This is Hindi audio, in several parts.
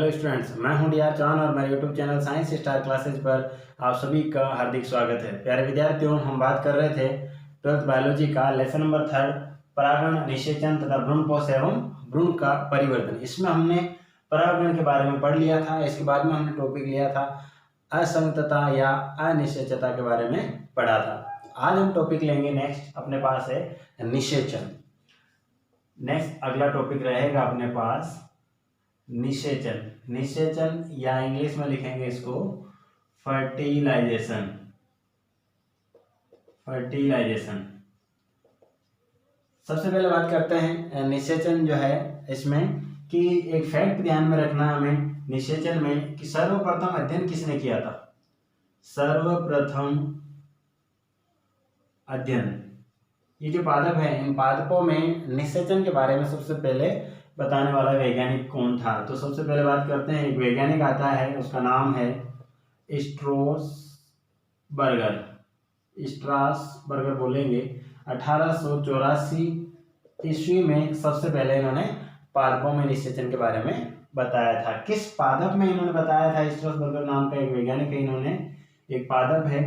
हेलो स्टूडेंट्स, मैं हूं डीआर चौहान और मेरे YouTube channel science star classes पर आप सभी का हार्दिक स्वागत है। प्यारे विद्यार्थियों, हम बात कर रहे थे 12th बायोलॉजी का लेसन नंबर 3 परागण, निषेचन तथा भ्रूणपोष एवं भ्रूण का परिवर्तन। इसमें हमने परागण के बारे में पढ़ लिया था। इसके बाद में हमने टॉपिक लिया था असंगतता या अनिश्चितता के बारे में पढ़ा था। आज हम टॉपिक लेंगे नेक्स्ट, अपने पास है निषेचन। नेक्स्ट अगला टॉपिक रहेगा अपने पास निषेचन। निषेचन या इंग्लिश में लिखेंगे इसको फर्टिलाइजेशन। फर्टिलाइजेशन सबसे पहले बात करते हैं निषेचन जो है इसमें कि एक फैक्ट ध्यान में रखना हमें निषेचन में कि सर्वप्रथम अध्ययन किसने किया था। सर्वप्रथम अध्ययन, ये जो पादप है इन पादपों में निषेचन के बारे में सबसे पहले बताने वाला वैज्ञानिक कौन था। तो सबसे पहले बात करते हैं, एक वैज्ञानिक आता है, उसका नाम है स्ट्रासबर्गर। स्ट्रासबर्गर बोलेंगे। 1884 ईस्वी में सबसे पहले इन्होंने पादपों में निषेचन के बारे में बताया था। किस पादप में इन्होंने बताया था? स्ट्रासबर्गर नाम का एक वैज्ञानिक है, इन्होंने एक पादप है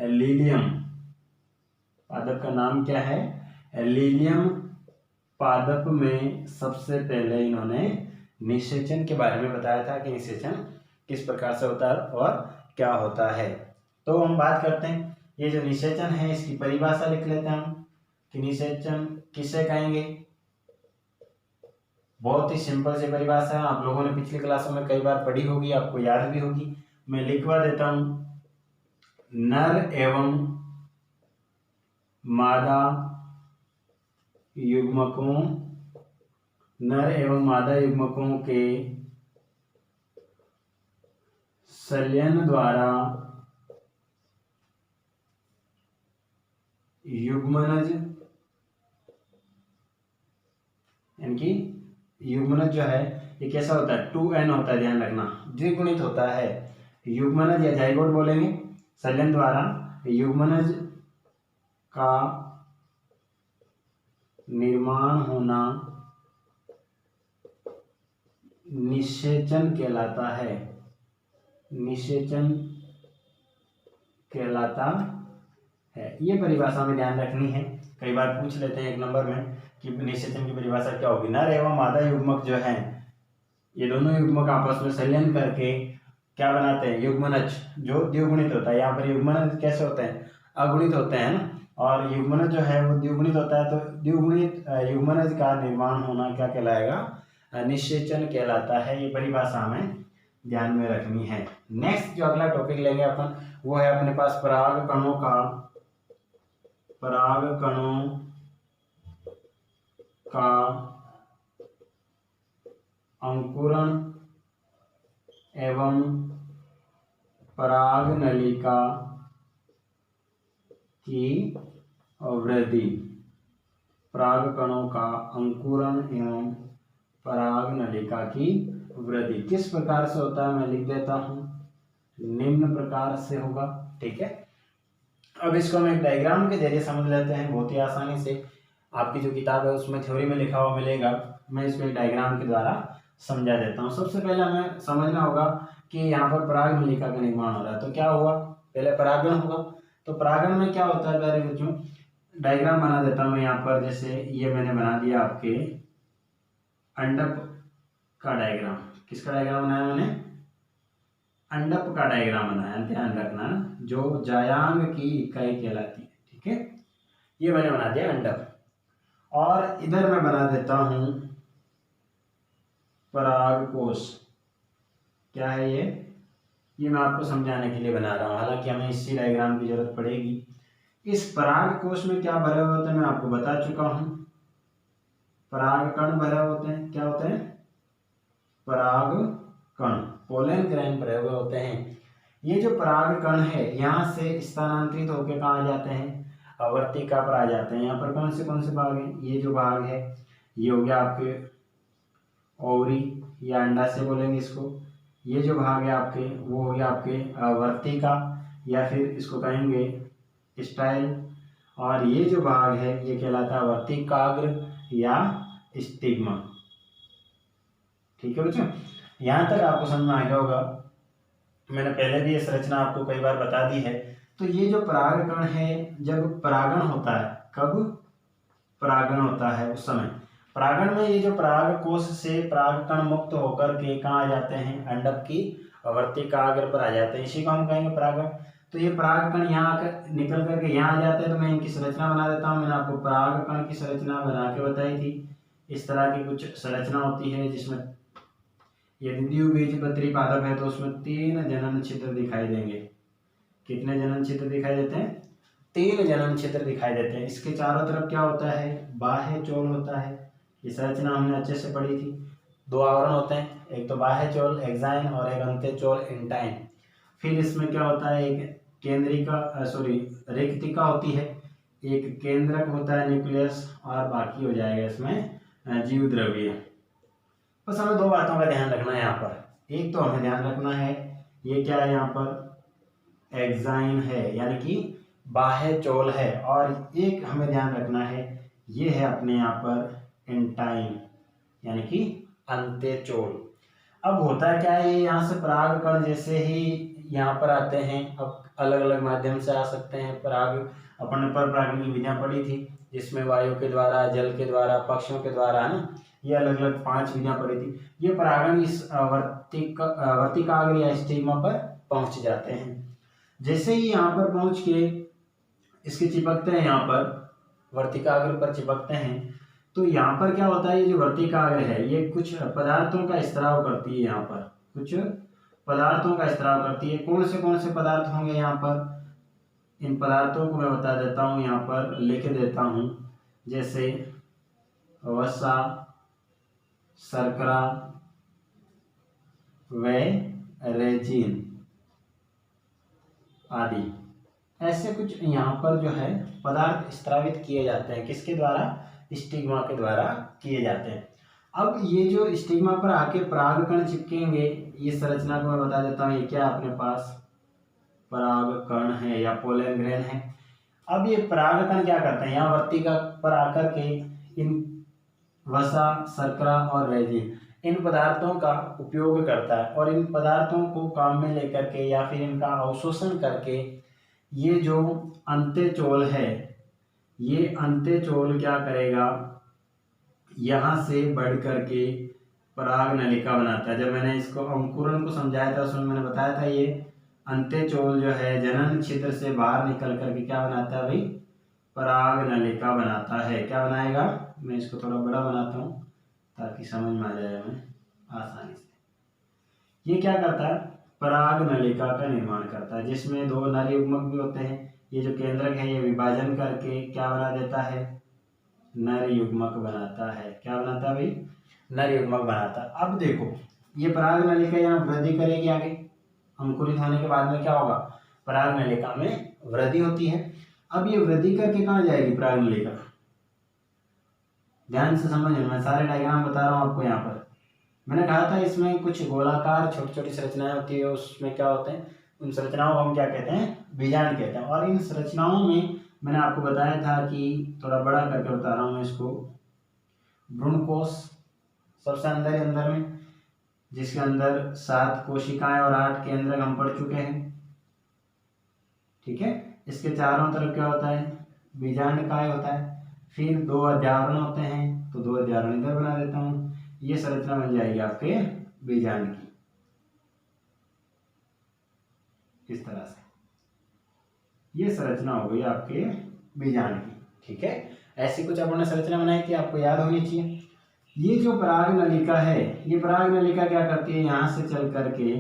लीलियम। पादप का नाम क्या है? लीलियम पादप में सबसे पहले इन्होंने निषेचन के बारे में बताया था कि निषेचन किस प्रकार से होता है और क्या होता है। तो हम बात करते हैं, ये जो निषेचन है इसकी परिभाषा लिख लेते हैं हम कि निषेचन किसे कहेंगे। बहुत ही सिंपल सी परिभाषा है, आप लोगों ने पिछली क्लासों में कई बार पढ़ी होगी, आपको याद भी होगी। मैं लिखवा देता हूं, नर एवं मादा युग्मकों, नर एवं मादा युग्मकों के संलयन द्वारा युग्मनज, यानी युग्मनज जो है ये कैसा होता है? 2n होता है, ध्यान रखना, द्विगुणित होता है। युग्मनज या जाइगोट बोलेंगे। संलयन द्वारा युग्मनज का निर्माण होना निषेचन कहलाता है। निषेचन कहलाता है। ये परिभाषा में ध्यान रखनी है, कई बार पूछ लेते हैं एक नंबर में कि निषेचन की परिभाषा क्या होगी। नर एवं मादा युग्मक जो है, ये दोनों युग्मक आपस में संलयन करके क्या बनाते हैं? युग्मनज, जो द्विगुणित होता है। यहाँ पर युग्मनज कैसे होते हैं? अगुणित होते हैं ना, और युग्मनज जो है वो द्विगुणित होता है। तो द्विगुणित युग्मनज का निर्माण होना क्या कहलाएगा? निषेचन कहलाता है। ये परिभाषा हमें ध्यान में रखनी है। नेक्स्ट जो अगला टॉपिक लेंगे अपन, वो है अपने पास पराग कणों का, पराग कणों का अंकुरण एवं पराग नलिका की वृद्धि। पराग कणों का अंकुरण एवं पराग नलिका की वृद्धि किस प्रकार से होता है? मैं लिख देता हूं, निम्न प्रकार से होगा। ठीक है, अब इसको हम एक डायग्राम के जरिए समझ लेते हैं, बहुत ही आसानी से। आपकी जो किताब है उसमें थ्योरी में लिखा हुआ मिलेगा, मैं इसको एक डायग्राम के द्वारा समझा देता हूँ। सबसे पहले हमें समझना होगा कि यहाँ पर पराग नलिका का निर्माण हो रहा है। तो क्या हुआ? पहले परागण होगा। तो परागण में क्या होता है प्यारे बच्चों? डायग्राम बना देता हूँ यहाँ पर। जैसे ये मैंने बना दिया आपके अंडप का डायग्राम। किसका डायग्राम बनाया मैंने? अंडप का डायग्राम बनाया, ध्यान रखना, जो जायांग की इकाई कहलाती है। ठीक है, ये मैंने बना दिया अंडप। और इधर मैं बना देता हूं परागकोश। क्या है ये मैं आपको समझाने के लिए बना रहा हूं, हालांकि हमें इसी डायग्राम की जरूरत पड़ेगी। इस परागकोश में क्या भरे हुए होते हैं मैं आपको बता चुका हूं। परागकण भरे होते हैं। क्या होते हैं? परागकण, पोलन ग्रैन भरे हुए होते हैं। ये जो परागकण है यहाँ से स्थानांतरित होकर कहाँ आ जाते हैं? आवर्तिका पर आ जाते हैं। यहाँ पर कौन से भाग हैं? ये जो भाग है ये हो गया आपके ओवरी या अंडा से बोलेंगे इसको। ये जो भाग है आपके वो हो गया आपके वर्तिका या फिर इसको कहेंगे स्टाइल। और ये जो भाग है ये कहलाता है वर्तिकाग्र या स्टिग्मा। ठीक है बच्चों, यहाँ तक आपको समझ में आ गया होगा। मैंने पहले भी ये संरचना आपको कई बार बता दी है। तो ये जो परागकण है, जब परागण होता है, कब परागण होता है उस समय परागण में ये जो पराग कोश से परागकण मुक्त होकर के कहाँ आ जाते हैं, अंडक की वर्तिकाग्र पर आ जाते हैं, इसी को हम कहेंगे परागण। तो ये परागकण यहाँ आकर निकल करके यहाँ आ जाते हैं। तो मैं इनकी संरचना बना देता हूँ। मैंने आपको परागकण की संरचना बना के बताई थी। इस तरह की कुछ संरचना होती है जिसमें यदि द्विबीजपत्री पादप है तो उसमें 3 जनन छिद्र दिखाई देंगे। कितने जनन छिद्र दिखाई देते हैं? 3 जनन छिद्र दिखाई देते हैं। इसके चारों तरफ क्या होता है? बाह्य चोल होता है। ये संरचना हमने अच्छे से पढ़ी थी। 2 आवरण होते हैं, एक तो बाह्य चोल एक्साइन और एक अंत्य चोल इंटाइन। फिर इसमें क्या होता है, एक केंद्रिका रेक्तिका होती है, एक केंद्रक होता है न्यूक्लियस, और बाकी हो जाएगा इसमें जीव द्रव्य। बस हमें 2 बातों का ध्यान रखना है यहाँ पर। एक तो हमें ध्यान रखना है ये क्या है, यहाँ पर एक्साइन है यानी कि बाह्य चोल है, और एक हमें ध्यान रखना है ये है अपने यहाँ पर इंटाइन यानी कि अंत्य चोल। अब होता क्या है, ये यहाँ से परागकण जैसे ही यहाँ पर आते हैं, अब अलग अलग माध्यम से आ सकते हैं। पराग अपन पर परागण की विधियाँ पढ़ी थी जिसमें वायु के द्वारा, जल के द्वारा, पक्षियों के द्वारा, है ना, ये अलग अलग 5 विधियाँ पढ़ी थी। ये परागण इस वर्तिकाग्र या स्टिग्मा पर पहुंच जाते हैं। जैसे ही यहाँ पर पहुंच के इसके चिपकते हैं, यहाँ पर वर्तिकाग्र पर चिपकते हैं, तो यहाँ पर क्या होता है, ये जो वर्तिकाग्र है ये कुछ पदार्थों का स्त्राव करती है। यहाँ पर कुछ पदार्थों का स्त्राव करती है। कौन से पदार्थ होंगे यहाँ पर, इन पदार्थों को मैं बता देता हूँ, यहाँ पर लिख देता हूँ। जैसे वसा, शर्करा व रेजिन आदि, ऐसे कुछ यहाँ पर जो है पदार्थ स्त्रावित किए जाते हैं। किसके द्वारा? स्टिग्मा के द्वारा किए जाते हैं। अब ये जो स्टिग्मा पर आके परागकण चिपकेंगे, ये संरचना को मैं बता देता हूँ। ये क्या अपने पास परागकण है या पोलन ग्रेन है। अब ये परागकण क्या करते हैं, यहाँ वर्तिका पर आकर के इन वसा, शर्करा और रेजिन, इन पदार्थों का उपयोग करता है, और इन पदार्थों को काम में लेकर के या फिर इनका अवशोषण करके ये जो अंत्य चोल है, ये अंत्य चोल क्या करेगा, यहाँ से बढ़ करके पराग नलिका बनाता है। जब मैंने इसको अंकुरन को समझाया था उसमें मैंने बताया था ये अंत्य चोल जो है जनन छिद्र से बाहर निकल करके क्या बनाता है भाई, पराग नलिका बनाता है। क्या बनाएगा, मैं इसको थोड़ा बड़ा बनाता हूँ ताकि समझ में आ जाए हमें आसानी से। ये क्या करता है, पराग नलिका का निर्माण करता है, जिसमें 2 नर युग्मक भी होते हैं। ये जो केंद्रक है ये विभाजन करके क्या बना देता है, नर युग्मक बनाता है। क्या बनाता है भाई, नर युग्मक बनाता है। अब देखो ये पराग नलिका यहाँ वृद्धि करेगी आगे, अंकुरित होने के बाद में क्या होगा, पराग नलिका में वृद्धि होती है। अब ये वृद्धि करके कहाँ जाएगी पराग नलिका, ध्यान से समझिए, मैं सारे डायग्राम बता रहा हूँ आपको। यहाँ पर मैंने कहा था इसमें कुछ गोलाकार छोटी छोटी संरचनाएं होती है, उसमें क्या होते हैं, उन संरचनाओं को हम क्या कहते हैं, बीजांड कहते हैं। और इन संरचनाओं में मैंने आपको बताया था कि थोड़ा बड़ा करके बता रहा हूँ मैं इसको, भ्रूणकोश सबसे अंदर में, जिसके अंदर 7 कोशिकाएं और 8 केंद्रक हम पढ़ चुके हैं। ठीक है, इसके चारों तरफ क्या होता है, बीजांड काय होता है। फिर 2 अध्यावरण होते हैं, तो 2 अध्यावरण इधर बना देता हूँ। ये संरचना बन जाएगी आपके बीजांड की, इस तरह से ये संरचना हो गई आपके बीजांड की। ठीक है, ऐसी कुछ आपने संरचना बनाई थी, आपको याद होनी चाहिए। ये जो पराग नलिका है, ये पराग नलिका क्या करती है, यहाँ से चल करके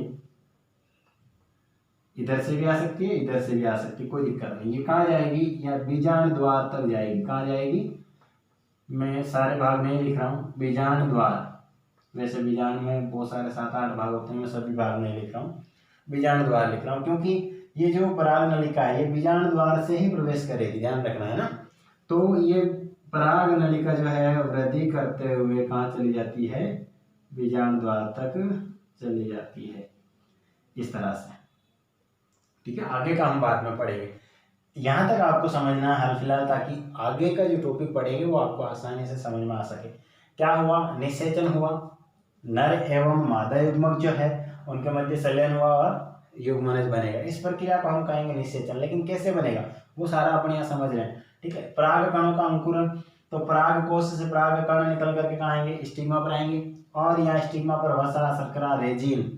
इधर से भी आ सकती है, इधर से भी आ सकती है, कोई दिक्कत नहीं। ये कहाँ जाएगी, या बीजांड द्वार तक जाएगी। कहाँ जाएगी, मैं सारे भाग नहीं लिख रहा हूँ, बीजांड द्वार। वैसे बीजांड में बहुत सारे 7-8 भाग होते हैं, मैं सभी भाग नहीं लिख रहा हूँ, बीजांड द्वार लिख रहा हूँ, क्योंकि ये जो पराग नलिका है ये बीजांड द्वार से ही प्रवेश करेगी, ध्यान रखना है ना। तो ये पराग नलिका जो है वृद्धि करते हुए कहाँ चली जाती है, बीजांड द्वार तक चली जाती है, इस तरह से। ठीक है, आगे का हम बाद में पढ़ेंगे। यहाँ तक आपको समझना है हाल फिलहाल, ताकि आगे का जो टॉपिक पढ़ेंगे वो आपको आसानी से समझ में आ सके। क्या हुआ, निषेचन हुआ, नर एवं मादा युग्मक जो है उनके मध्य संलयन हुआ और युग्मनज बनेगा। इस प्रक्रिया को हम कहेंगे निषेचन। लेकिन कैसे बनेगा वो सारा अपन यहाँ समझ रहे हैं, ठीक है। पराग कणों का अंकुरन, तो पराग कोश से पराग कण निकल करके कहाँ आएंगे, स्टिग्मा पर आएंगे, और यहाँ स्टिग्मा पर वसा, शर्करा, रेजिन,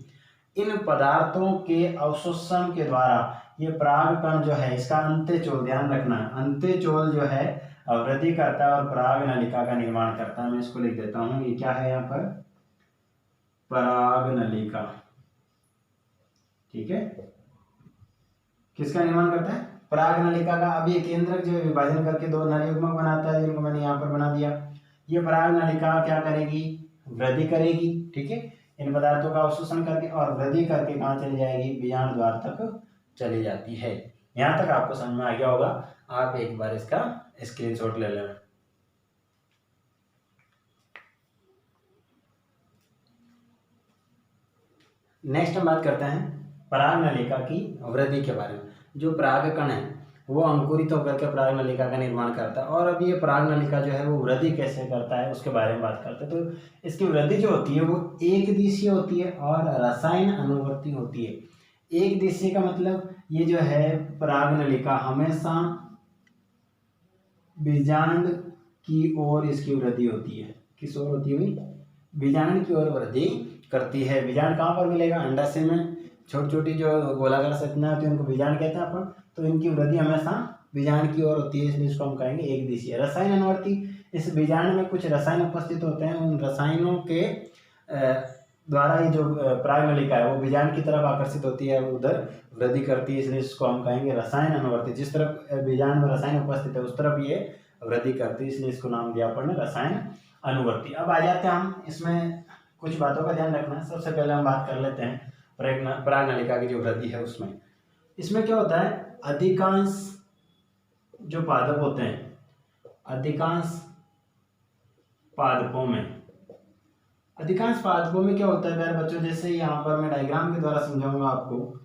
इन पदार्थों के अवशोषण के द्वारा ये पराग कण जो है इसका अंत्यचोल, ध्यान रखना, अंत्यचोल जो है वृद्धि करता है और पराग नलिका का निर्माण करता है। मैं इसको लिख देता हूँ, ये क्या है यहाँ पर, पराग नलिका, ठीक है। किसका निर्माण करता है, पराग नलिका का। अब ये केंद्रक जो विभाजन करके दो नर युग्मक बनाता है, जिनको मैंने यहाँ पर बना दिया। ये पराग नलिका क्या करेगी, वृद्धि करेगी, ठीक है, इन पदार्थों का अवशोषण करके, और वृद्धि करके कहाँ चली जाएगी, बीजांड द्वार तक चली जाती है। यहाँ तक आपको समझ में आ गया होगा। आप एक बार इसका स्क्रीनशॉट ले लें। नेक्स्ट हम बात करते हैं पराग नलिका की वृद्धि के बारे में। जो पराग कण है वो अंकुरित होकर के पराग नलिका का निर्माण करता है, और अब ये पराग नलिका जो है वो वृद्धि कैसे करता है उसके बारे में बात करते हैं। तो इसकी वृद्धि जो होती है वो एक दिशीय होती है और रसायन अनुवर्ती होती है। एक दिशीय का मतलब ये जो है पराग नलिका हमेशा बीजांड की ओर इसकी वृद्धि होती है। किस ओर होती है भाई, बीजांड की ओर वृद्धि करती है। बीजांड कहाँ पर मिलेगा, अंडाशय में छोटी छोटी जो गोलाकार संरचना होती है उनको बीजांड कहते हैं अपन। तो इनकी वृद्धि हमेशा बीजांड की ओर होती है, इसलिए इसको हम कहेंगे एक दिशीय। रसायन अनुवर्ती, इस बीजांड में कुछ रसायन उपस्थित होते हैं, उन रसायनों के द्वारा ये जो पराग नलिका है वो बीजांड की तरफ आकर्षित होती है, उधर वृद्धि करती है, इसलिए इसको हम कहेंगे रसायन अनुवर्ती। जिस तरफ बीजांड में रसायन उपस्थित है उस तरफ ये वृद्धि करती है, इसलिए इसको नाम दिया अपन ने रसायन अनुवर्ती। अब आ जाते हैं हम, इसमें कुछ बातों का ध्यान रखना है। सबसे पहले हम बात कर लेते हैं पराग नलिका की जो वृद्धि है उसमें। इसमें क्या होता है, अधिकांश जो पादप होते हैं, अधिकांश पादपों में क्या होता है प्यारे बच्चों, जैसे यहाँ पर मैं डायग्राम के द्वारा समझाऊंगा आपको।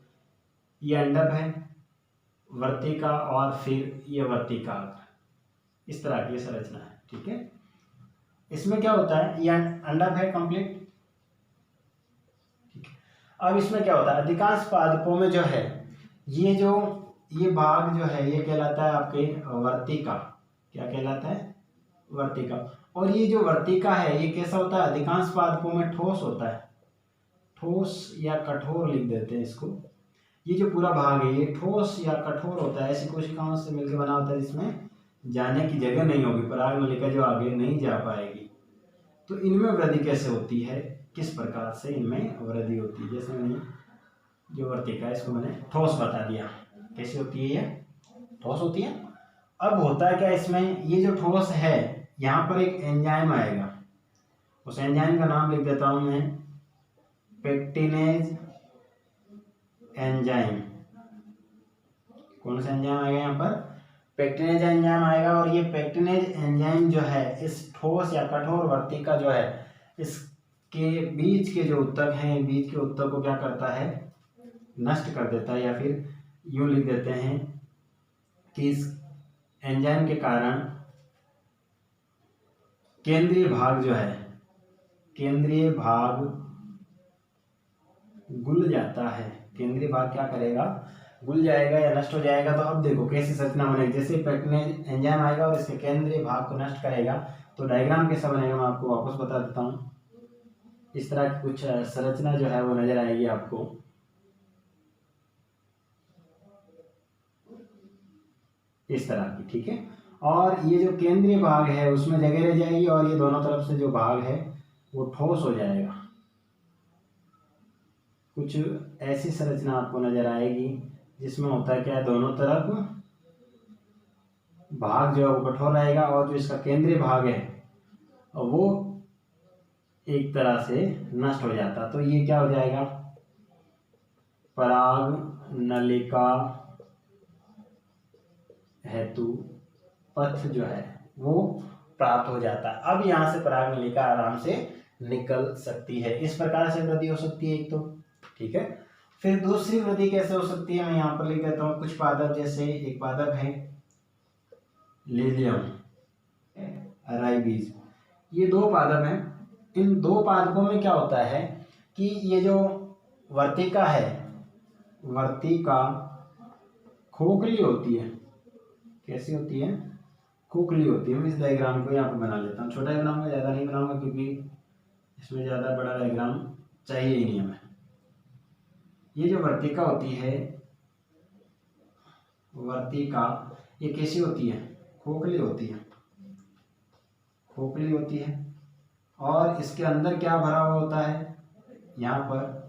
ये अंडक है, वर्तिका, और फिर ये वर्तिका, इस तरह की संरचना है, ठीक है। इसमें क्या होता है, ये अंडक है कंप्लीट, ठीक है। अब इसमें क्या होता है, अधिकांश पादपों में जो है ये भाग जो है ये कहलाता है आपके वर्तिका। क्या कहलाता है, वर्तिका। और ये जो वर्तिका है ये कैसा होता है, अधिकांश पादपों में ठोस होता है, ठोस या कठोर लिख देते हैं इसको। ये जो पूरा भाग है ये ठोस या कठोर होता है, ऐसी कोशिकाओं से मिलकर बना होता है जिसमें जाने की जगह नहीं होगी, पराग नलिका जो आगे नहीं जा पाएगी। तो इनमें वृद्धि कैसे होती है, किस प्रकार से इनमें वृद्धि होती है, जैसे मैंने जो वर्तिका है इसको मैंने ठोस बता दिया। कैसी होती है, ये ठोस होती है। अब होता है क्या इसमें, ये जो ठोस है यहाँ पर एक एंजाइम आएगा, उस एंजाइम का नाम लिख देता हूं मैं, पेक्टिनेज एंजाइम। कौन सा एंजाइम आएगा यहाँ पर, पेक्टिनेज एंजाइम आएगा। और ये पेक्टिनेज एंजाइम जो है इस ठोस या कठोर वर्तिका जो है इसके बीच के जो उत्तक हैं, बीच के उत्तक को क्या करता है, नष्ट कर देता है, या फिर यूं लिख देते हैं कि इस एंजाइम के कारण केंद्रीय भाग जो है, केंद्रीय भाग गुल जाता है। केंद्रीय भाग क्या करेगा, गुल जाएगा या नष्ट हो जाएगा। तो अब देखो कैसी संरचना बनेगी, जैसे पेक्टिनेज एंजाइम आएगा और इसके केंद्रीय भाग को नष्ट करेगा, तो डायग्राम कैसा बनेगा मैं आपको वापस बता देता हूँ। इस तरह की कुछ संरचना जो है वो नजर आएगी आपको। इस तरह की, ठीक है। और ये जो केंद्रीय भाग है उसमें जगह रह जाएगी, और ये दोनों तरफ से जो भाग है वो ठोस हो जाएगा। कुछ ऐसी संरचना आपको नजर आएगी जिसमें होता है क्या, दोनों तरफ भाग जो है वो कठोर रहेगा, और जो इसका केंद्रीय भाग है वो एक तरह से नष्ट हो जाता। तो ये क्या हो जाएगा, पराग नलिका हेतु पथ जो है वो प्राप्त हो जाता है। अब यहाँ से पराग नलिका आराम से निकल सकती है। इस प्रकार से वृद्धि हो सकती है एक तो, ठीक है। फिर दूसरी वृद्धि कैसे हो सकती है, मैं यहाँ पर लिख देता हूँ कुछ पादप। जैसे एक पादप है लिलियम राइबीज, ये दो पादप हैं, इन दो पादपों में क्या होता है कि ये जो वर्तिका है, वर्तिका खोखली होती है। कैसी होती है? खोखली होती है। मैं इस डायग्राम को यहाँ पर बना लेता हूँ, छोटा बनाऊंगा, ज़्यादा नहीं बनाऊंगा क्योंकि इसमें ज़्यादा बड़ा डायग्राम चाहिए ही नहीं हमें। ये जो वर्तिका होती है, वर्तिका ये कैसी होती है? खोखली होती है, खोखली होती है। और इसके अंदर क्या भरा हुआ होता है? यहाँ पर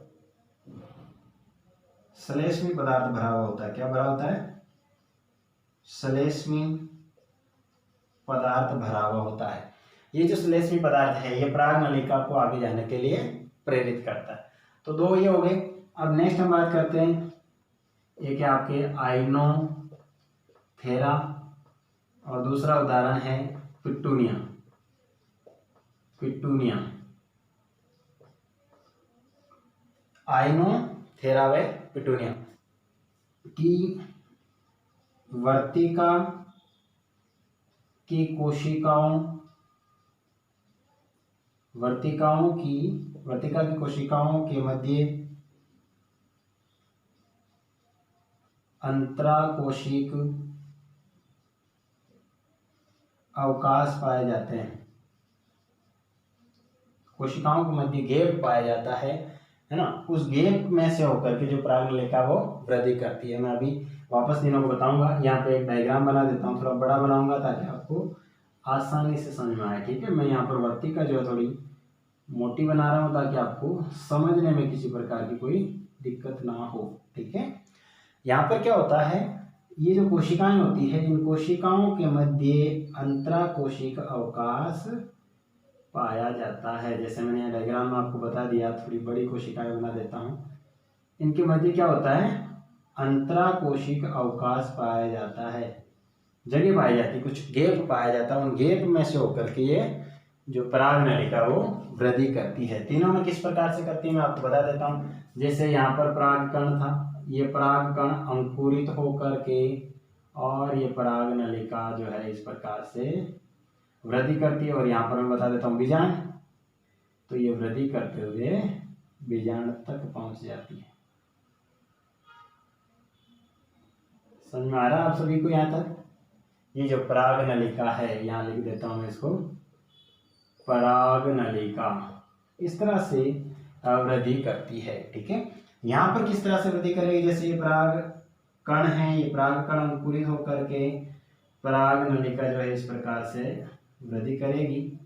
श्लेष्मी पदार्थ भरा हुआ होता है। क्या भरा होता है? श्लेष्मी पदार्थ भरा हुआ होता है। ये जो श्लेष्मी पदार्थ है ये पराग नलिका को आगे जाने के लिए प्रेरित करता है। तो दो ये हो गए। अब नेक्स्ट हम बात करते हैं, एक है आपके आइनोथेरा और दूसरा उदाहरण है पिटूनिया। पिटूनिया, आइनोथेरा व पिटूनिया की वर्तिका की कोशिकाओं, वर्तिका की कोशिकाओं के मध्य अंतराकोशिक अवकाश पाए जाते हैं। कोशिकाओं के मध्य गैप पाया जाता है ना। उस गैप में से होकर के जो पराग नलिका वो वृद्धि करती है। मैं अभी वापस तीनों को बताऊंगा। यहाँ पे एक डायग्राम बना देता हूँ, थोड़ा बड़ा बनाऊंगा ताकि आपको आसानी से समझ में आए। ठीक है, मैं यहाँ पर वर्तिका जो है थोड़ी मोटी बना रहा हूँ ताकि आपको समझने में किसी प्रकार की कोई दिक्कत ना हो। ठीक है, यहाँ पर क्या होता है, ये जो कोशिकाएं होती है, इन कोशिकाओं के मध्य अंतराकोशिक अवकाश पाया जाता है। जैसे मैंने डायग्राम में आपको बता दिया, थोड़ी बड़ी कोशिकाएं बना देता हूँ। इनके मध्य क्या होता है? अंतराकोशिक अवकाश पाया जाता है, जगह पाई जाती है, कुछ गैप पाया जाता है। उन गैप में से होकर के ये जो पराग नलिका वो वृद्धि करती है। तीनों में किस प्रकार से करती है मैं आपको बता देता हूँ। जैसे यहाँ पर पराग कण था, ये पराग कण अंकुरित होकर के और ये पराग नलिका जो है इस प्रकार से वृद्धि करती है। और यहाँ पर मैं बता देता हूँ बीजांड, तो ये वृद्धि करते हुए बीजांड तक पहुंच जाती है। समझ में आ रहा है आप सभी को यहाँ तक? ये जो पराग नलिका है, यहाँ लिख देता हूँ मैं इसको, पराग नलिका इस तरह से वृद्धि करती है। ठीक है, यहाँ पर किस तरह से वृद्धि करेगी? जैसे ये पराग कण है, ये पराग कण अंकुरित होकर के पराग नलिका जो है इस प्रकार से वृद्धि करेगी।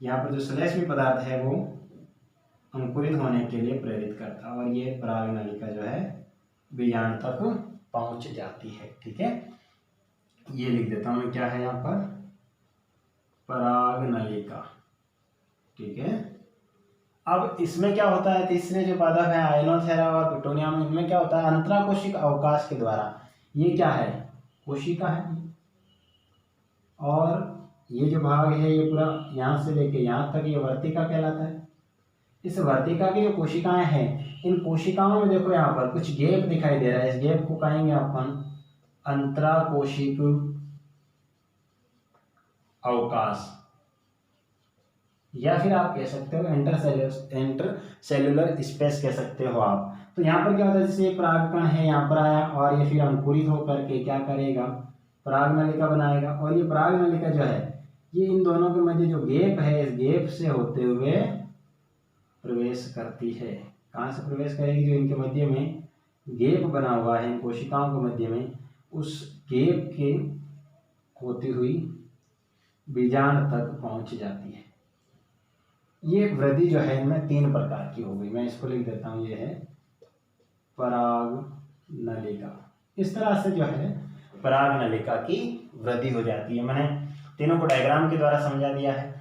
यहाँ पर जो श्लेष्मी पदार्थ है वो अंकुरित होने के लिए प्रेरित करता है और ये पराग नलिका जो है बीजांड तक पहुंच जाती है। ठीक है, ये लिख देता हूं मैं, क्या है यहाँ पर? पराग नलिका। ठीक है, अब इसमें क्या होता है, तीसरे जो पादप है आइनोथेरा और पिटूनिया में, इनमें क्या होता है? अंतराकोशिक अवकाश के द्वारा, ये क्या है? कोशिका है, और ये जो भाग है ये पूरा यहाँ से लेके यहाँ तक ये वर्तिका कहलाता है। इस वर्तिका की जो कोशिकाएं हैं, इन कोशिकाओं में देखो यहाँ पर कुछ गैप दिखाई दे रहा है। इस गैप को कहेंगे अपन अंतराकोशिक अवकाश, या फिर आप कह सकते हो इंटरसेल्युलर स्पेस कह सकते हो आप। तो यहाँ पर क्या होता है, जैसे ये परागकण है यहाँ पर आया और ये फिर अंकुरित होकर के क्या करेगा? पराग नलिका बनाएगा। और ये पराग नलिका जो है ये इन दोनों के मध्य जो गैप है, इस गैप से होते हुए प्रवेश करती है। कहाँ से प्रवेश करेगी? जो इनके मध्य में गैप बना हुआ है इन कोशिकाओं के मध्य में, उस गैप के होती हुई बीजांड तक पहुंच जाती है। ये वृद्धि जो है इनमें 3 प्रकार की हो गई। मैं इसको लिख देता हूँ, ये है पराग नलिका। इस तरह से जो है पराग नलिका की वृद्धि हो जाती है। मैंने तीनों को डायग्राम के द्वारा समझा दिया है,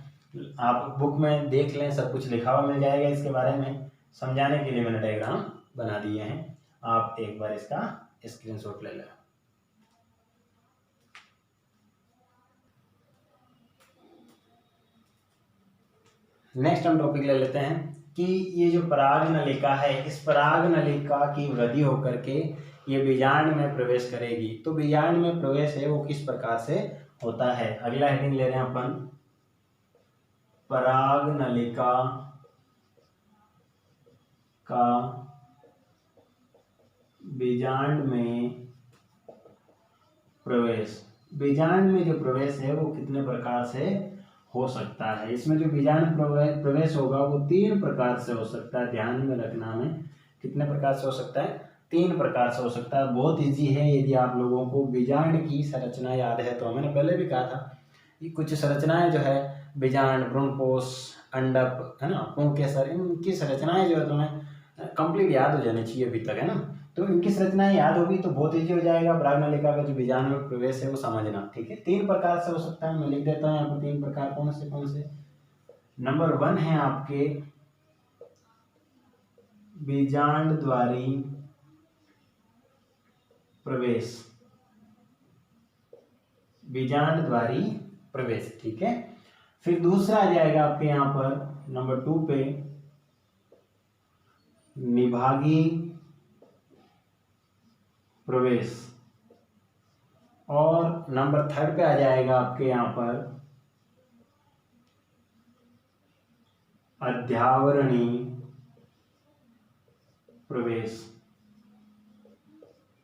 आप बुक में देख लें, सब कुछ लिखा हुआ मिल जाएगा। इसके बारे में समझाने के लिए मैंने डायग्राम बना दिए हैं, आप एक बार इसका स्क्रीनशॉट ले लें। नेक्स्ट हम टॉपिक ले लेते हैं कि ये जो पराग नलिका है, इस पराग नलिका की वृद्धि होकर के ये बीजांड में प्रवेश करेगी। तो बीजांड में प्रवेश है वो किस प्रकार से होता है? अगला हेडिंग ले रहे हैं अपन, पराग नलिका का बीजांड में प्रवेश। बीजांड में जो प्रवेश है वो कितने प्रकार से हो सकता है? इसमें जो बीजांड प्रवेश होगा वो 3 प्रकार से हो सकता है। ध्यान में रखना, हमें कितने प्रकार से हो सकता है? 3 प्रकार से हो सकता है। बहुत इजी है। यदि आप लोगों को बीजांड की संरचना याद है तो मैंने पहले भी कहा था कि कुछ संरचनाएं जो है बीजांड, भ्रूणकोश, अंडक, है ना, पुंकेसर, इनकी संरचनाएं जो है तुम्हें कंप्लीट याद हो जानी चाहिए अभी तक, है ना। तो इनकी संरचनाएं याद होगी तो बहुत ईजी हो जाएगा पराग नलिका का जो बीजांड में प्रवेश है वो समझना। ठीक है, 3 प्रकार से हो सकता है। मैं लिख देता हूँ आपको 3 प्रकार कौन से। नंबर 1 है आपके बीजांड द्वारी प्रवेश। बीजांड द्वारी प्रवेश, ठीक है। फिर दूसरा आ जाएगा आपके यहाँ पर नंबर 2 पे निभागी प्रवेश, और नंबर 3 पे आ जाएगा आपके यहाँ पर अध्यावरणी प्रवेश।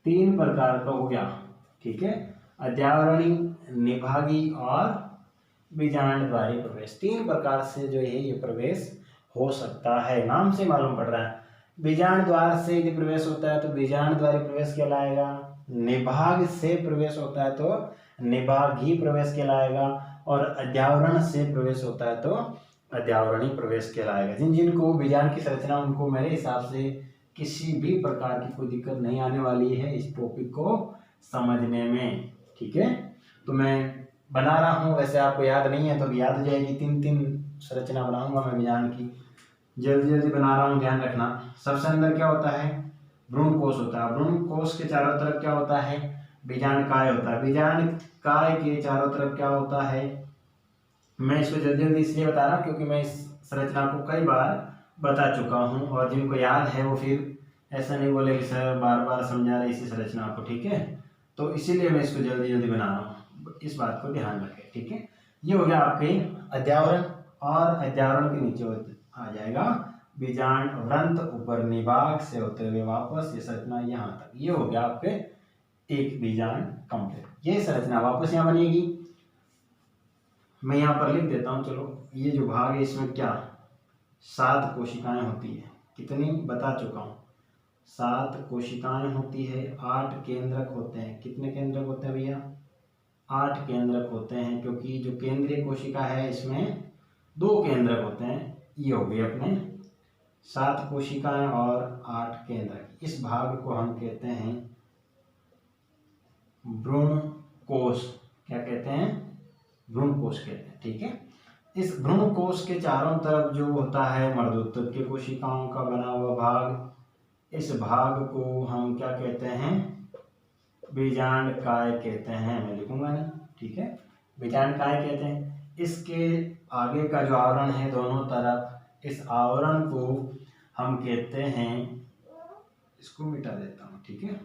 3 प्रकार का हो गया, ठीक है। अध्यावरणी, निभागी और बीजांड द्वारी प्रवेश, 3 प्रकार से जो है ये प्रवेश हो सकता है। नाम से मालूम पड़ रहा है। बीजांड द्वार से यदि प्रवेश होता है तो बीजांड द्वारी प्रवेश कहलाएगा। निभाग से प्रवेश होता है तो निभागी प्रवेश कहलाएगा। और अध्यावरण से प्रवेश होता है तो अध्यावरणी प्रवेश कहलाएगा। जिनको बीजांड की संरचना, उनको मेरे हिसाब से किसी भी प्रकार की कोई दिक्कत नहीं आने वाली है इस टॉपिक को समझने में, ठीक है। तो मैं बना रहा हूँ, वैसे आपको याद नहीं है तो याद हो जाएगी। 3 संरचना बनाऊंगा मैं बीजांड की, जल्दी बना रहा हूँ, ध्यान रखना। सबसे अंदर क्या होता है? भ्रूणकोश होता है। भ्रूणकोश के चारों तरफ क्या होता है? बीजांड काय होता है। बीजांड काय के चारों तरफ क्या होता है? मैं इसको जल्दी इसलिए बता रहा हूँ क्योंकि मैं इस संरचना को कई बार बता चुका हूँ, और जिनको याद है वो फिर ऐसा नहीं बोले कि सर बार समझा रहे इसी संरचना को, ठीक है। तो इसीलिए मैं इसको जल्दी बना रहा हूँ, इस बात को ध्यान रखें, ठीक है। ये हो गया आपके अध्यावरण, और अध्यावरण के नीचे आ जाएगा बीजांड व्रंत, ऊपर निभाग से होते हुए वापस ये संरचना यहाँ तक। ये हो गया आपके एक बीजांड कंप्लीट। ये संरचना वापस यहाँ बनेगी। मैं यहाँ पर लिख देता हूँ, चलो। ये जो भाग है इसमें क्या 7 कोशिकाएं होती है। कितनी बता चुका हूँ, 7 कोशिकाएं होती है। 8 केंद्रक होते हैं। कितने केंद्रक होते हैं भैया? 8 केंद्रक होते हैं, क्योंकि जो केंद्रीय कोशिका है इसमें 2 केंद्रक होते हैं। ये हो गए अपने 7 कोशिकाएं और 8 केंद्रक। इस भाग को हम कहते हैं भ्रूणकोश। क्या कहते हैं? भ्रूणकोश कहते हैं, ठीक है। इस भ्रूणकोश के चारों तरफ जो होता है मर्दोत्तर के कोशिकाओं का बना हुआ भाग, इस भाग को हम क्या कहते हैं? बीजांड काय कहते हैं। मैं लिखूंगा नहीं, ठीक है। बीजांड काय कहते हैं। इसके आगे का जो आवरण है दोनों तरफ, इस आवरण को हम कहते हैं, इसको मिटा देता हूँ, ठीक है।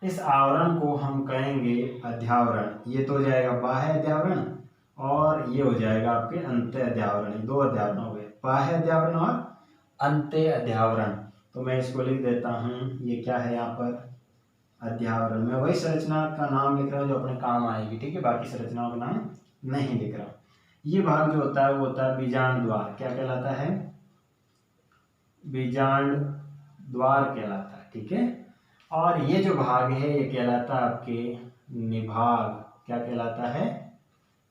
इस आवरण को हम कहेंगे अध्यावरण। ये तो हो जाएगा बाह्य अध्यावरण, और ये हो जाएगा आपके अंत्य अध्यावरण। 2 अध्यावरण हो गए, बाह्य अध्यावरण और अंत्य अध्यावरण। तो मैं इसको लिख देता हूँ, ये क्या है यहाँ पर? अध्यावरण। मैं वही संरचना का नाम लिख रहा हूँ जो अपने काम आएगी, ठीक है। बाकी संरचनाओं का नाम नहीं लिख रहा हूँ। ये भाग जो होता है वो होता है बीजांड द्वार। क्या कहलाता है? बीजांड द्वार कहलाता है, ठीक है। और ये जो भाग है ये कहलाता है आपके निभाग। क्या कहलाता है?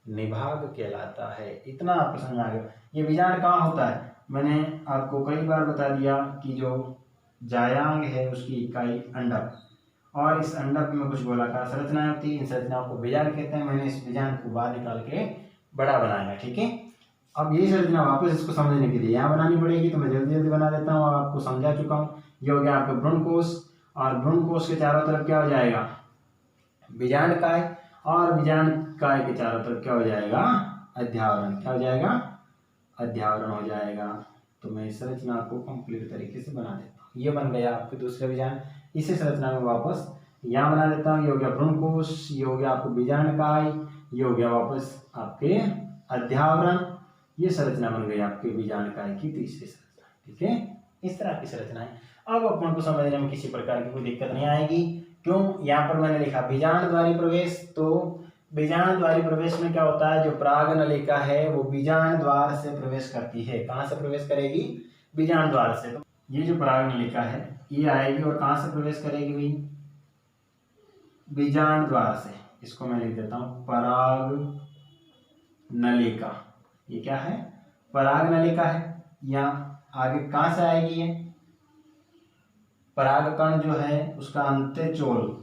निभाग कहलाता है। इतना आपको समझ आ गया। ये बीजांड कहाँ होता है? मैंने आपको कई बार बता दिया कि जो जायांग है उसकी इकाई अंडक, और इस अंडक में कुछ गोलाकार संरचनाएं होती है। इन संरचनाओं को बीजांड कहते हैं। मैंने इस बीजांड को बाहर निकाल के बड़ा बनाया, ठीक है। अब यही संरचना वापस इसको समझने के लिए यहाँ बनानी पड़ेगी, तो मैं जल्दी बना देता हूँ। आपको समझा चुका हूँ। ये हो गया आपका भ्रूणकोश, और भ्रूणकोश के चारों तरफ क्या हो जाएगा? बीजांड काय, और बीजांड काय के चारों तरफ क्या हो जाएगा? अध्यावरण। क्या हो जाएगा? अध्यावरण हो जाएगा। तो मैं इस संरचना को कंप्लीट तरीके से बना देता हूँ। ये बन गया आपके दूसरे बीजांड। इसी संरचना में वापस यहाँ बना देता हूँ। ये हो गया भ्रूणकोश, ये हो गया आपको बीजांड काय, ये हो गया वापस आपके अध्यावरण, ये संरचना बन गई आपके बीजांडकाय की तीसरी संरचना। ठीक है, इस तरह की संरचना है। अब अपन को समझने में किसी प्रकार की कोई दिक्कत नहीं आएगी। क्यों? यहाँ पर मैंने लिखा बीजांडद्वारी प्रवेश। तो बीजांडद्वारी प्रवेश में क्या होता है, जो पराग नलिका है वो बीजांड द्वार से प्रवेश करती है। कहाँ से प्रवेश करेगी? बीजांड द्वार से। तो ये जो पराग नलिका है ये आएगी और कहाँ से प्रवेश करेगी भाई? बीजांड द्वार से। इसको मैं लिख देता हूं पराग नलिका। ये क्या है? पराग नलिका है। यहाँ आगे कहाँ से आएगी ये? परागकण जो है उसका अंत्यचोल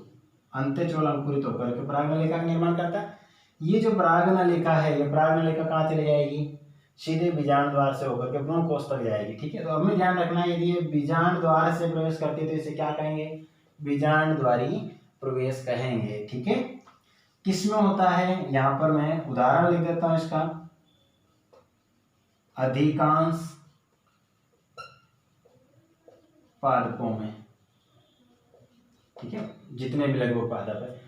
अंकुरित होकर के पराग नलिका का निर्माण करता है। ये जो पराग नलिका है, ये पराग नलिका कहाँ चली जाएगी? सीधे बीजांड द्वार से होकर के भ्रूण कोष तक जाएगी। ठीक है, तो हमें ध्यान रखना है यदि ये बीजांड द्वार से प्रवेश करती है तो इसे क्या कहेंगे? बीजांड द्वारी प्रवेश कहेंगे। ठीक है, किसमें होता है? यहाँ पर मैं उदाहरण लिख देता हूं इसका। अधिकांश पादपों में। ठीक है, जितने भी लगभग पादप है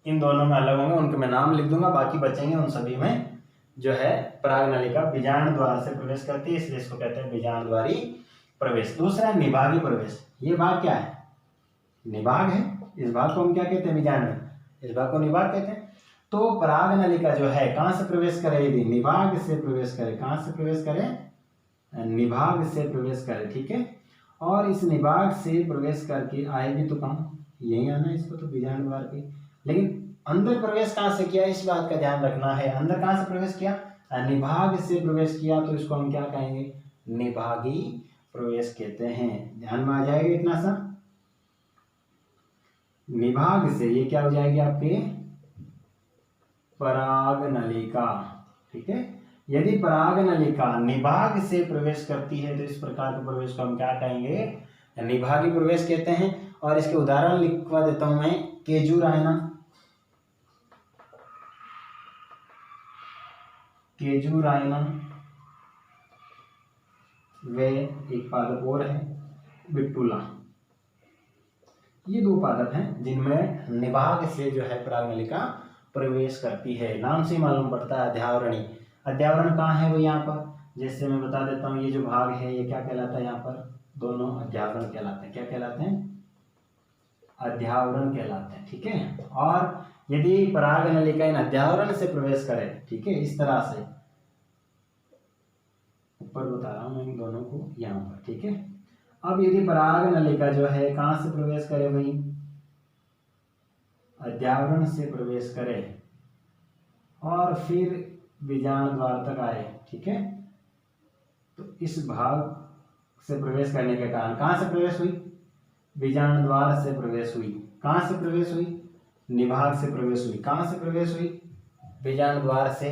इन दोनों में अलग होंगे, उनके मैं नाम लिख दूंगा, बाकी बचेंगे उन सभी में जो है पराग नलिका बीजांड द्वार से प्रवेश करती है, इसलिए इसको कहते हैं बीजांड द्वारी प्रवेश। दूसरा निभागी प्रवेश। ये भाग क्या है? निभाग है। इस भाग को हम क्या कहते हैं? बीजांड में इस भाग को निभाग कहते हैं। तो पराग नलिका जो है कहाँ से प्रवेश करे? यदि निभाग से प्रवेश करे। कहाँ से प्रवेश करे? निभाग से प्रवेश करे। ठीक है, और इस निभाग से प्रवेश करके आएगी तो कहाँ? यही आना इसको, तो बीजांड द्वार की। लेकिन अंदर प्रवेश कहाँ से किया, इस बात का ध्यान रखना है। अंदर कहाँ से प्रवेश किया? निभाग से प्रवेश किया, तो इसको हम क्या कहेंगे? निभागी प्रवेश कहते हैं। ध्यान में आ जाएगा इतना सा। निभाग से ये क्या हो जाएगी आपके? पराग नलिका। ठीक है, यदि पराग नलिका निभाग से प्रवेश करती है तो इस प्रकार के प्रवेश को हम क्या कहेंगे? निभागी प्रवेश कहते हैं। और इसके उदाहरण लिखवा देता हूं मैं। केजुरायना। वे एक पादप और है बिट्टुला। ये दो पादप हैं जिनमें निभाग से जो है पराग नलिका प्रवेश करती है। नाम से मालूम पड़ता है अध्यावरणी। अध्यावरण कहाँ है वो? यहाँ पर जैसे मैं बता देता हूँ, ये जो भाग है ये क्या कहलाता है? यहाँ पर दोनों अध्यावरण कहलाते हैं। क्या कहलाते हैं? अध्यावरण कहलाते हैं। ठीक है, और यदि पराग नलिका इन अध्यावरण से प्रवेश करे, ठीक है, इस तरह से ऊपर बता रहा हूं मैं इन दोनों को यहाँ पर। ठीक है, अब यदि पराग नलिका जो है कहाँ से प्रवेश करे भाई? अध्यावरण से प्रवेश करे और फिर बीजांड द्वार तक आए। ठीक है, तो इस भाग से प्रवेश करने के कारण कहाँ से प्रवेश हुई? बीजांड द्वार से प्रवेश हुई। कहाँ से प्रवेश हुई? निभाग से प्रवेश हुई। कहाँ से प्रवेश हुई? बीजांड द्वार से,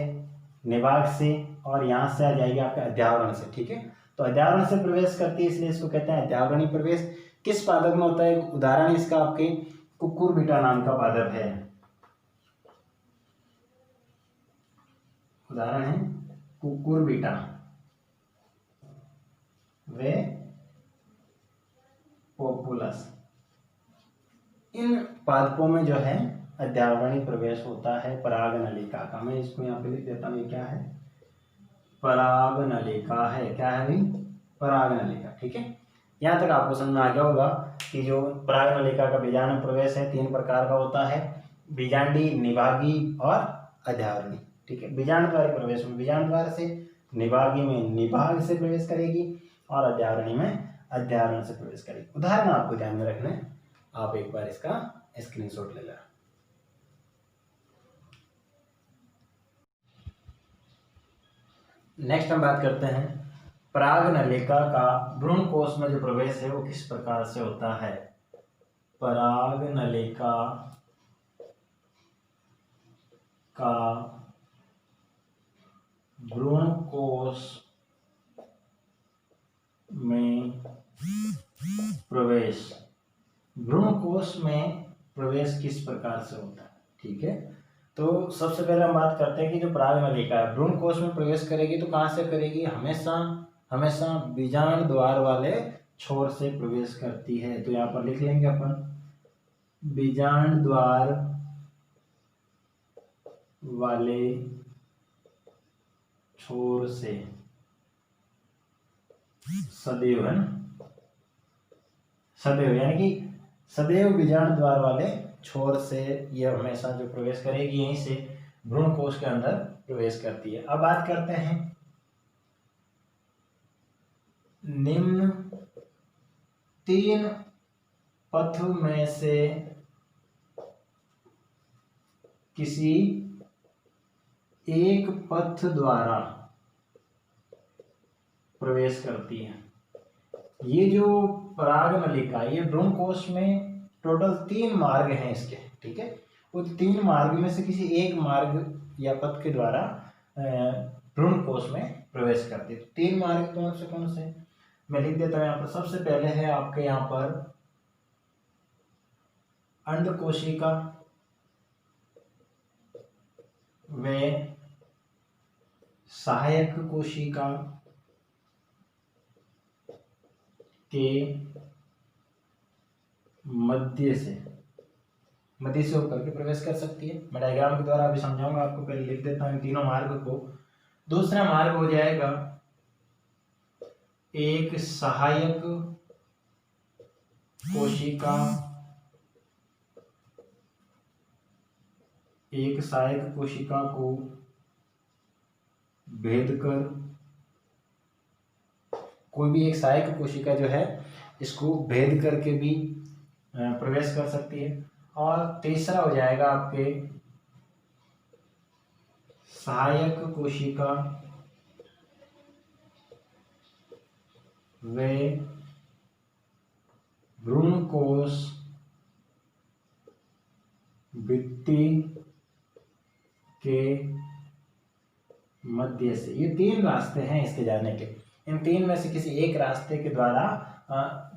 निभाग से, और यहाँ से आ जाएगी आपके अध्यावरण से। ठीक है, तो अध्यावरण से प्रवेश करती है इसलिए इसको कहते हैं अध्यावरणी प्रवेश। किस पादप में होता है? उदाहरण इसका आपके कुकुरबिटा नाम का पादप है। उदाहरण है कुकुरबिटा। वे पोपुलस। इन पादपों में जो है अध्यावरणी प्रवेश होता है पराग नलिका का। मैं इसको यहाँ पे लिख देता हूँ, ये क्या है? पराग नलिका है। क्या है भाई? पराग नलिका। ठीक है, यहाँ तक आपको समझ में आ गया होगा कि जो पराग नलिका का बीजांड प्रवेश है 3 प्रकार का होता है। बीजांडी, निभागी और अध्यावरणी। ठीक है, बीजांड द्वारी प्रवेश में बीजांड द्वार से, निभागी में निभाग से प्रवेश करेगी और अध्यावरणी में अध्यावरण से प्रवेश करेगी। उदाहरण आपको ध्यान में रखना है, आप एक बार इसका स्क्रीनशॉट ले लें। नेक्स्ट हम बात करते हैं पराग नलिका का भ्रूण कोष में जो प्रवेश है वो किस प्रकार से होता है। पराग नलिका का भ्रूण कोष में प्रवेश। भ्रूण कोष में प्रवेश किस प्रकार से होता है? ठीक है, तो सबसे पहले हम बात करते हैं कि जो पराग नलिका है भ्रूण कोष में प्रवेश करेगी तो कहाँ से करेगी? हमेशा बीजांड द्वार वाले छोर से प्रवेश करती है। तो यहाँ पर लिख लेंगे अपन बीजांड द्वार वाले छोर से सदैव, है ना, सदैव यानी कि सदैव बीजाणु द्वार वाले छोर से ये हमेशा जो प्रवेश करेगी यहीं से भ्रूण कोश के अंदर प्रवेश करती है। अब बात करते हैं निम्न 3 पथ में से किसी एक पथ द्वारा प्रवेश करती है। ये जो पराग नलिका, ये भ्रूण कोश में टोटल 3 मार्ग हैं इसके, ठीक है। उस 3 मार्ग में से किसी एक मार्ग या पथ के द्वारा भ्रूण कोश में प्रवेश करती है। 3 मार्ग कौन से मैं लिख देता हूं यहाँ पर। सबसे पहले है आपके यहाँ पर अंड कोशिका व सहायक कोशिका के मध्य से होकर के प्रवेश कर सकती है। मैं डायग्राम के द्वारा अभी समझाऊंगा आपको, पहले लिख देता हूं इन तीनों मार्ग को। दूसरा मार्ग हो जाएगा एक सहायक कोशिका को भेद कर, कोई भी एक सहायक कोशिका जो है इसको भेद करके भी प्रवेश कर सकती है। और तीसरा हो जाएगा आपके सहायक कोशिका व भ्रूण कोश भित्ति के मध्य से। ये 3 रास्ते हैं इसके जाने के। इन 3 में से किसी एक रास्ते के द्वारा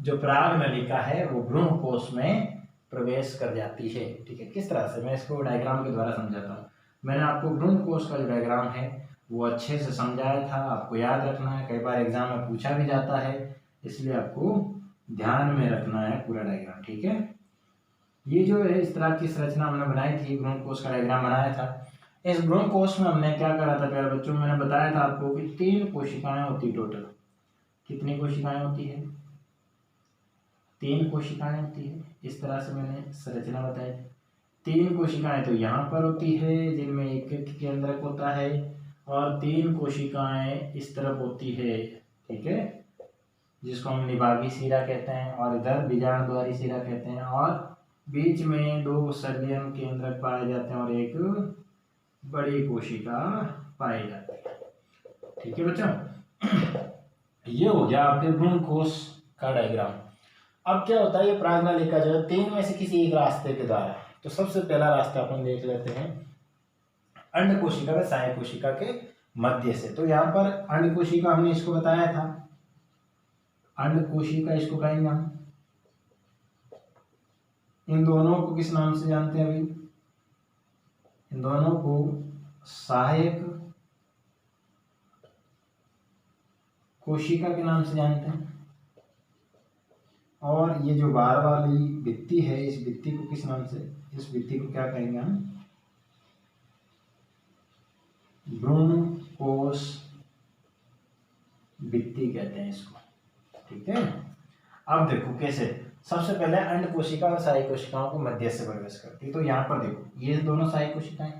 जो पराग नलिका है वो भ्रूण कोश में प्रवेश कर जाती है, ठीक है। किस तरह से, मैं इसको डायग्राम के द्वारा समझाता हूँ। मैंने आपको भ्रूण कोश का जो डायग्राम है वो अच्छे से समझाया था, आपको याद रखना है। कई बार एग्जाम में पूछा भी जाता है, इसलिए आपको ध्यान में रखना है पूरा डायग्राम, ठीक है। ये जो है इस तरह की संरचना हमने बनाई थी, भ्रूण कोश का डायग्राम बनाया था। इस भ्रूण कोश में हमने क्या करा था प्यारे बच्चों, मैंने बताया था आपको कि 3 कोशिकाएं होती टोटल। कितनी कोशिकाएं होती है? 3 कोशिकाएं होती है। इस तरह से मैंने संरचना बताई। 3 कोशिकाएं तो यहाँ पर होती है जिनमें एक केंद्रक होता है, और 3 कोशिकाएं इस तरफ होती है, ठीक है, जिसको हम निभागी शिरा कहते हैं, और इधर बीजाणुद्वारी शिरा कहते हैं, और बीच में 2 सर्जियन केंद्रक पाए जाते हैं और एक बड़ी कोशिका पाई जाती है, ठीक है बच्चों। ये हो गया आपके भ्रूण कोश का डायग्राम। अब क्या होता है, ये पराग नलिका जो है 3 में से किसी एक रास्ते के द्वारा, तो सबसे पहला रास्ता अपन देख लेते हैं अंड कोशिका व सहायक कोशिका के मध्य से। तो यहाँ पर अंड कोशिका हमने इसको बताया था, अंड कोशिका इसको कहेंगे हम। इन दोनों को किस नाम से जानते हैं? अभी इन दोनों को सहायक कोशिका के नाम से जानते हैं। और ये जो बाहर वाली भित्ति है, इस भित्ति को किस नाम से, इस भित्ति को क्या कहेंगे हम? भ्रूण कोश भित्ति कहते हैं इसको, ठीक है। अब देखो कैसे, सबसे पहले अंड कोशिका और सहायक कोशिकाओं को मध्य से प्रवेश करती है। तो यहाँ पर देखो, ये दोनों सहायक कोशिकाएं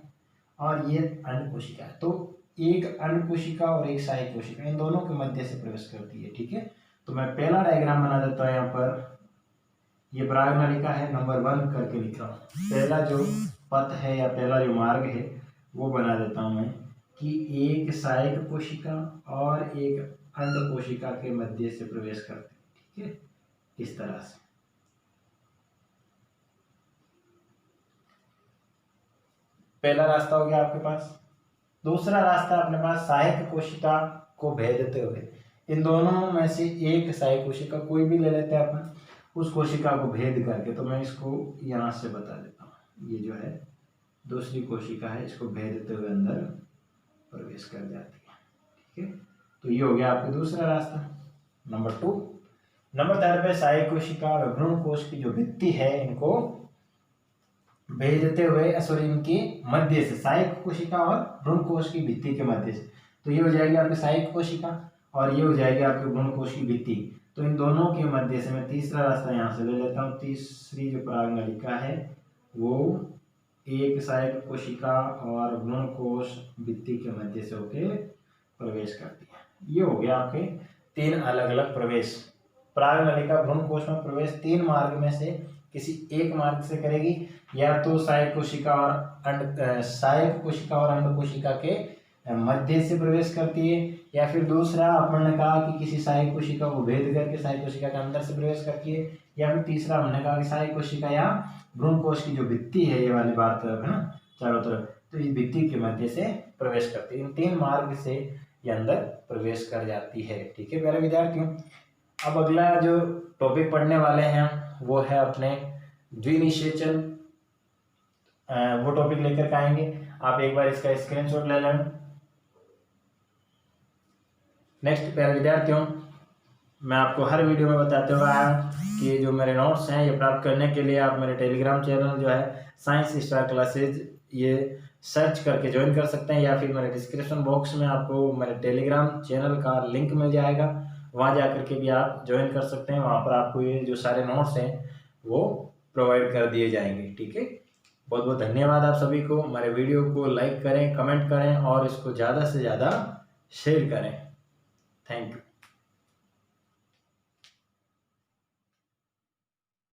और ये अंड कोशिका है, तो एक अंड कोशिका और एक सहायक कोशिका, इन दोनों के मध्य से प्रवेश करती है, ठीक है। तो मैं पहला डायग्राम बना देता हूँ। यहाँ पर ये पराग नलिका है, नंबर 1 करके लिख रहा हूँ। पहला जो पथ है या पहला जो मार्ग है वो बना देता हूँ मैं, कि एक सहायक कोशिका और एक अंड कोशिका के मध्य से प्रवेश करते हैं, ठीक है, इस तरह से। पहला रास्ता हो गया आपके पास। दूसरा रास्ता अपने पास सहायक कोशिका को भेदते हुए, इन दोनों में से एक सहायक कोशिका कोई भी ले लेते हैं अपन, उस कोशिका को भेद करके, तो मैं इसको यहाँ से बता देता हूँ। ये जो है दूसरी कोशिका है, इसको भेदते हुए अंदर प्रवेश कर जाती है, ठीक है। तो ये हो गया आपका दूसरा रास्ता, नंबर 2। नंबर 3 पे सहायक कोशिका और भ्रूण कोश की जो भित्ति है, इनको भेजते हुए, सॉरी, इनके मध्य से, सहायक कोशिका और भ्रूण कोश की भित्ति के मध्य से तो ये हो जाएगी आपकी सहायक कोशिका और ये हो जाएगी आपकी भ्रूण कोश की भित्ति। तो इन दोनों के मध्य से मैं तीसरा रास्ता यहाँ से ले लेता हूँ। तीसरी जो पराग नलिका है वो एक सहायक कोशिका और भ्रूण कोश भित्ति के मध्य से होके प्रवेश करती है। ये हो गया आपके 3 अलग अलग प्रवेश। पराग नलिका भ्रूण कोश में प्रवेश 3 मार्ग में से किसी एक मार्ग से करेगी, या तो सहायक कोशिका और अंड कोशिका के मध्य से प्रवेश करती है, या फिर दूसरा अपन ने कहा कि किसी सहायक कोशिका को भेद करके सहायक कोशिका के अंदर से प्रवेश करती है, या फिर तीसरा हमने कहा कि सहायक कोशिका या भ्रूण कोश की जो भित्ति है, ये वाली बात है ना चारों तरफ, तो इस भित्ति के मध्य से प्रवेश करती है। इन 3 मार्ग से ये अंदर प्रवेश कर जाती है। ठीक है प्यारे विद्यार्थियों, अब अगला जो टॉपिक पढ़ने वाले हैं वो है अपने द्विनिषेचन। वो टॉपिक लेकर आएंगे। आप एक बार इसका स्क्रीनशॉट ले लें। नेक्स्ट प्यारे विद्यार्थियों, मैं आपको हर वीडियो में बताते हुए आया कि जो मेरे नोट्स हैं ये प्राप्त करने के लिए आप मेरे टेलीग्राम चैनल जो है साइंस स्टार क्लासेज ये सर्च करके ज्वाइन कर सकते हैं, या फिर मेरे डिस्क्रिप्शन बॉक्स में आपको मेरे टेलीग्राम चैनल का लिंक मिल जाएगा, वहाँ जा करके भी आप ज्वाइन कर सकते हैं। वहाँ पर आपको ये जो सारे नोट्स हैं वो प्रोवाइड कर दिए जाएंगे। ठीक है, बहुत बहुत धन्यवाद आप सभी को। हमारे वीडियो को लाइक करें, कमेंट करें और इसको ज़्यादा से ज़्यादा शेयर करें। Thank you.